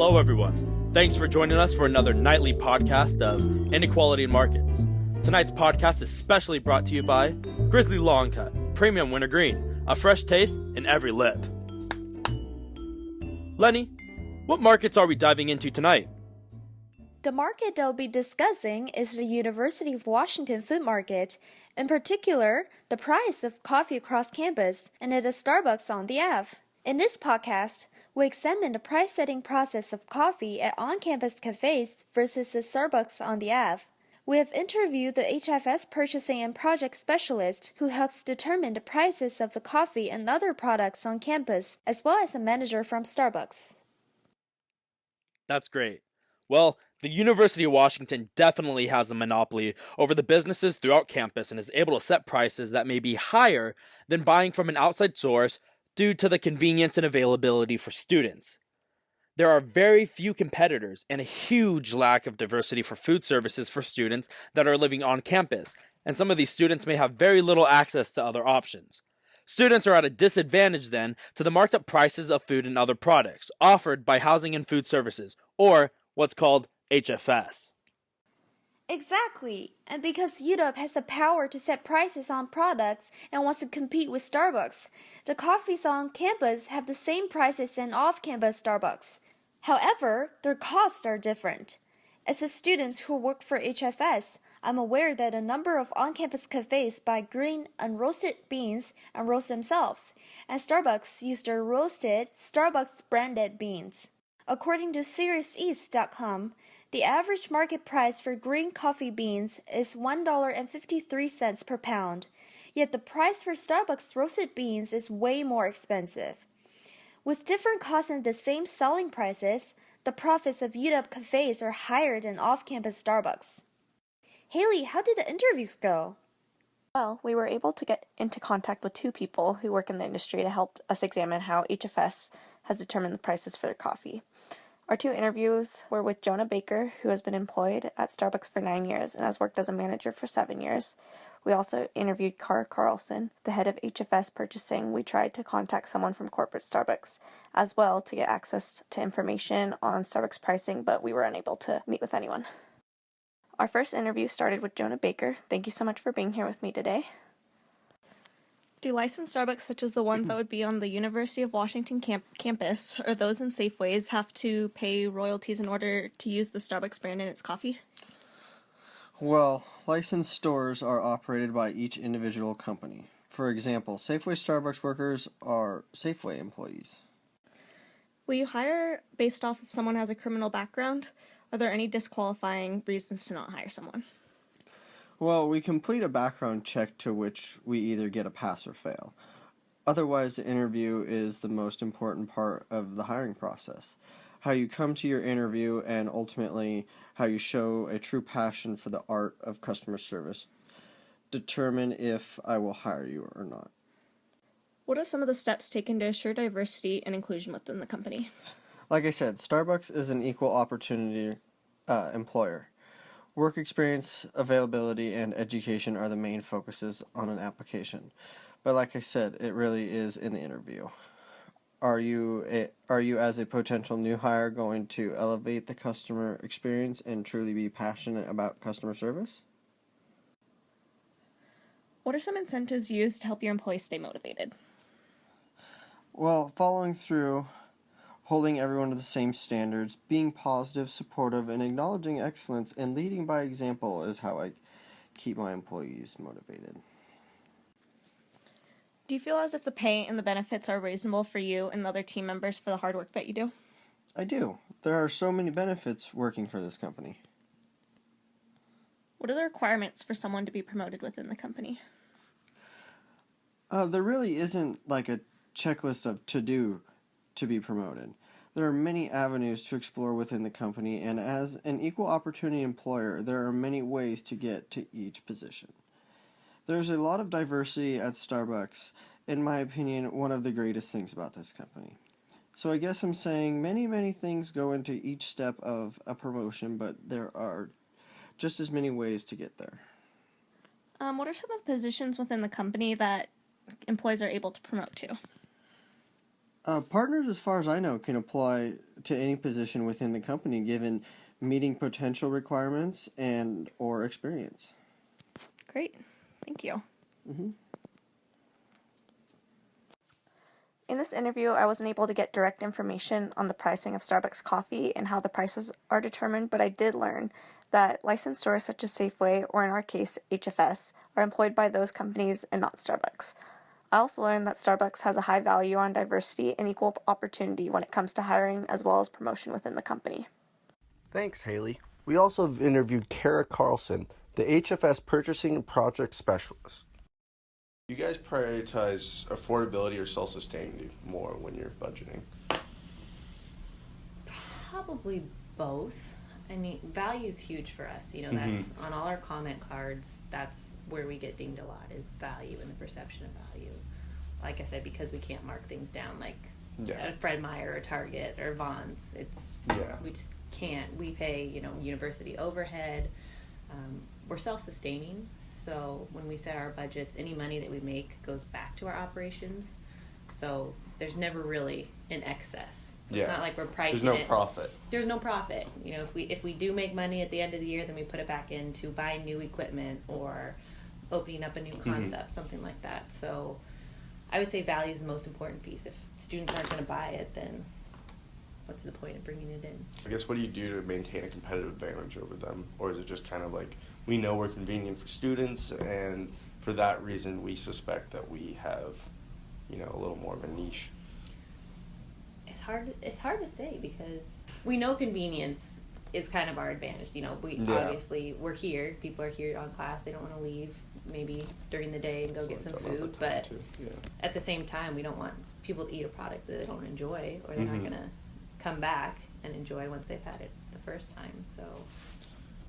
Hello, everyone. Thanks for joining us for another nightly podcast of Inequality in Markets. Tonight's podcast is specially brought to you by Grizzly Long Cut, Premium Wintergreen, a fresh taste in every lip. Lenny, what markets are we diving into tonight? The market I'll be discussing is the University of Washington Food Market, in particular, the price of coffee across campus and at a Starbucks on the Ave. In this podcast, we examine the price-setting process of coffee at on-campus cafes versus the Starbucks on the Ave. We have interviewed the HFS purchasing and project specialist who helps determine the prices of the coffee and other products on campus, as well as a manager from Starbucks. That's great. Well, the University of Washington definitely has a monopoly over the businesses throughout campus and is able to set prices that may be higher than buying from an outside source due to the convenience and availability for students. There are very few competitors and a huge lack of diversity for food services for students that are living on campus, and some of these students may have very little access to other options. Students are at a disadvantage then to the marked up prices of food and other products offered by Housing and Food Services, or what's called HFS. Exactly, and because UW has the power to set prices on products and wants to compete with Starbucks, the coffees on campus have the same prices as off-campus Starbucks. However, their costs are different. As a student who work for HFS, I'm aware that a number of on-campus cafes buy green, unroasted beans and roast themselves, and Starbucks use their roasted, Starbucks-branded beans. According to SeriousEats.com, the average market price for green coffee beans is $1.53 per pound, yet the price for Starbucks roasted beans is way more expensive. With different costs and the same selling prices, the profits of UW cafes are higher than off-campus Starbucks. Hailey, how did the interviews go? Well, we were able to get into contact with two people who work in the industry to help us examine how HFS has determined the prices for their coffee. Our two interviews were with Jonah Baker, who has been employed at Starbucks for 9 years and has worked as a manager for 7 years. We also interviewed Cara Carlson, the head of HFS purchasing. We tried to contact someone from corporate Starbucks as well to get access to information on Starbucks pricing, but we were unable to meet with anyone. Our first interview started with Jonah Baker. Thank you so much for being here with me today. Do licensed Starbucks, such as the ones that would be on the University of Washington campus, or those in Safeways, have to pay royalties in order to use the Starbucks brand in its coffee? Well, licensed stores are operated by each individual company. For example, Safeway Starbucks workers are Safeway employees. Will you hire based off if someone has a criminal background? Are there any disqualifying reasons to not hire someone? Well, we complete a background check to which we either get a pass or fail. Otherwise, the interview is the most important part of the hiring process. How you come to your interview and ultimately how you show a true passion for the art of customer service determine if I will hire you or not. What are some of the steps taken to assure diversity and inclusion within the company? Like I said, Starbucks is an equal opportunity employer. Work experience, availability, and education are the main focuses on an application. But like I said, it really is in the interview. Are you as a potential new hire going to elevate the customer experience and truly be passionate about customer service? What are some incentives used to help your employees stay motivated? Well, following through, holding everyone to the same standards, being positive, supportive, and acknowledging excellence, and leading by example is how I keep my employees motivated. Do you feel as if the pay and the benefits are reasonable for you and the other team members for the hard work that you do? I do. There are so many benefits working for this company. What are the requirements for someone to be promoted within the company? There really isn't like a checklist of to-do to be promoted. There are many avenues to explore within the company, and as an equal opportunity employer, there are many ways to get to each position. There's a lot of diversity at Starbucks, in my opinion, one of the greatest things about this company. So I guess I'm saying many things go into each step of a promotion, but there are just as many ways to get there. What are some of the positions within the company that employees are able to promote to? Partners, as far as I know, can apply to any position within the company given meeting potential requirements and or experience. Great. Thank you. Mm-hmm. In this interview, I wasn't able to get direct information on the pricing of Starbucks coffee and how the prices are determined, but I did learn that licensed stores such as Safeway, or in our case, HFS, are employed by those companies and not Starbucks. I also learned that Starbucks has a high value on diversity and equal opportunity when it comes to hiring as well as promotion within the company. Thanks, Hailey. We also have interviewed Kara Carlson, the HFS Purchasing and Project Specialist. You guys prioritize affordability or self-sustaining more when you're budgeting? Probably both. I mean, value is huge for us. You know, that's on all our comment cards. That's where we get dinged a lot, is value and the perception of value. Like I said, because we can't mark things down like a Fred Meyer or Target or Vons. We just can't. We pay, university overhead. We're self-sustaining, so when we set our budgets, any money that we make goes back to our operations. So there's never really an excess. So it's not like we're pricing it. There's no profit. There's no profit. If we do make money at the end of the year, then we put it back into buying new equipment or opening up a new concept, something like that. So I would say value is the most important piece. If students aren't going to buy it, then what's the point of bringing it in? I guess what do you do to maintain a competitive advantage over them? Or is it just kind of like, we know we're convenient for students, and for that reason we suspect that we have, a little more of a niche? It's hard to say, because we know convenience is kind of our advantage. Obviously we're here. People are here on class. They don't want to leave maybe during the day and go get some food. But at the same time, we don't want people to eat a product that they don't enjoy, or they're not going to come back and enjoy once they've had it the first time. So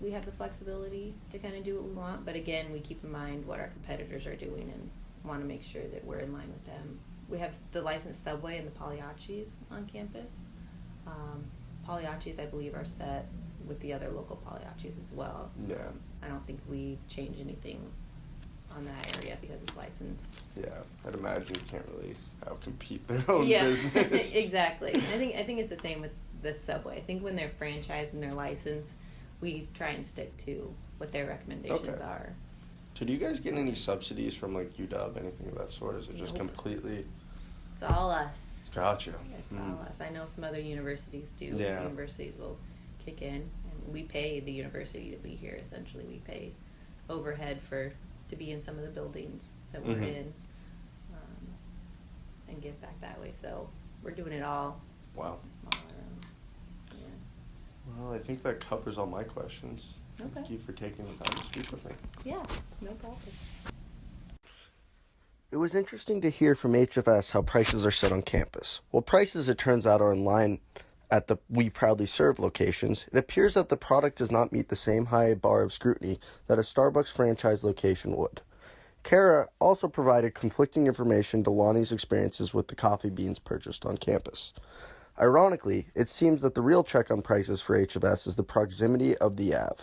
we have the flexibility to kind of do what we want, but again, we keep in mind what our competitors are doing and want to make sure that we're in line with them. We have the licensed Subway and the Pagliacci's on campus. Pagliacci's, I believe, are set with the other local Pagliacci's as well. Yeah. I don't think we change anything on that area because it's licensed. Yeah, I'd imagine you can't really outcompete their own business. Exactly. I think it's the same with the Subway. I think when they're franchised and they're licensed, we try and stick to what their recommendations are. So do you guys get any subsidies from like UW, anything of that sort? Is it just completely? It's all us. Gotcha. It's all us. I know some other universities do. Yeah. Universities will kick in, and we pay the university to be here. Essentially, we pay overhead to be in some of the buildings that we're in, and give back that way. So we're doing it all. Wow. All our own. Yeah. Well, I think that covers all my questions. Okay. Thank you for taking the time to speak with me. Yeah, no problem. It was interesting to hear from HFS how prices are set on campus. While prices, it turns out, are in line at the We Proudly Serve locations, it appears that the product does not meet the same high bar of scrutiny that a Starbucks franchise location would. Kara also provided conflicting information to Lonnie's experiences with the coffee beans purchased on campus. Ironically, it seems that the real check on prices for HFS is the proximity of the Ave.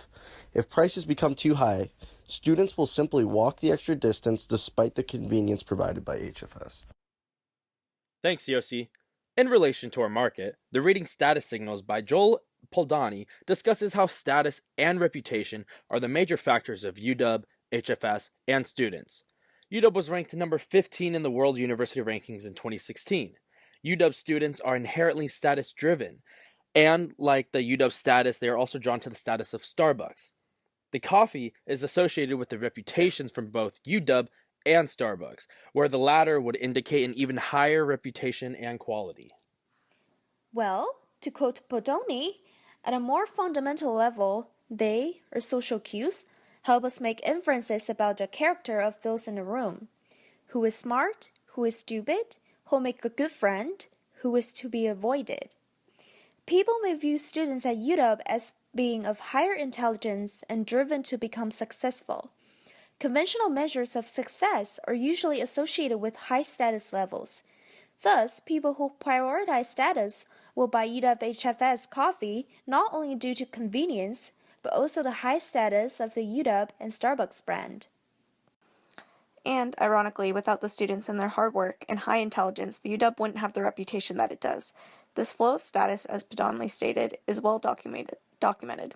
If prices become too high, students will simply walk the extra distance despite the convenience provided by HFS. Thanks, Yossi. In relation to our market, the Reading Status Signals by Joel Podolny discusses how status and reputation are the major factors of UW, HFS, and students. UW was ranked number 15 in the World University Rankings in 2016. UW students are inherently status-driven, and like the UW status, they are also drawn to the status of Starbucks. The coffee is associated with the reputations from both UW and Starbucks, where the latter would indicate an even higher reputation and quality. Well, to quote Podolny, at a more fundamental level, they, or social cues, help us make inferences about the character of those in the room. Who is smart, who is stupid, who will make a good friend, who is to be avoided. People may view students at UW as being of higher intelligence and driven to become successful. Conventional measures of success are usually associated with high status levels. Thus, people who prioritize status will buy UW HFS coffee not only due to convenience, but also the high status of the UW and Starbucks brand. And, ironically, without the students and their hard work and high intelligence, the UW wouldn't have the reputation that it does. This flow of status, as Podolny stated, is well documented.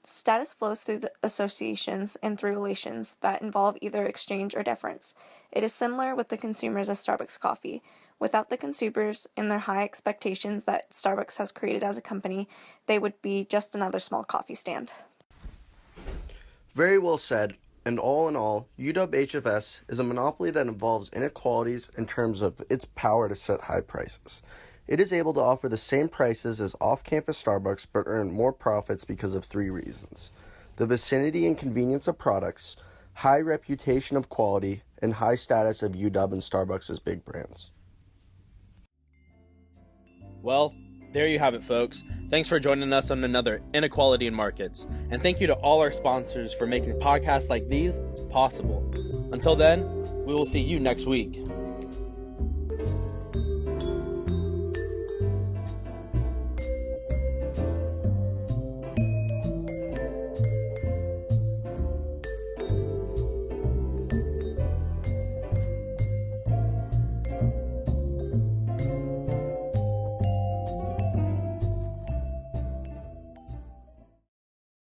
Status flows through the associations and through relations that involve either exchange or deference. It is similar with the consumers as Starbucks coffee. Without the consumers and their high expectations that Starbucks has created as a company, they would be just another small coffee stand. Very well said. And all in all, UW-HFS is a monopoly that involves inequalities in terms of its power to set high prices. It is able to offer the same prices as off-campus Starbucks but earn more profits because of 3 reasons: the vicinity and convenience of products, high reputation of quality, and high status of UW and Starbucks as big brands. Well, there you have it, folks. Thanks for joining us on another Inequality in Markets. And thank you to all our sponsors for making podcasts like these possible. Until then, we will see you next week.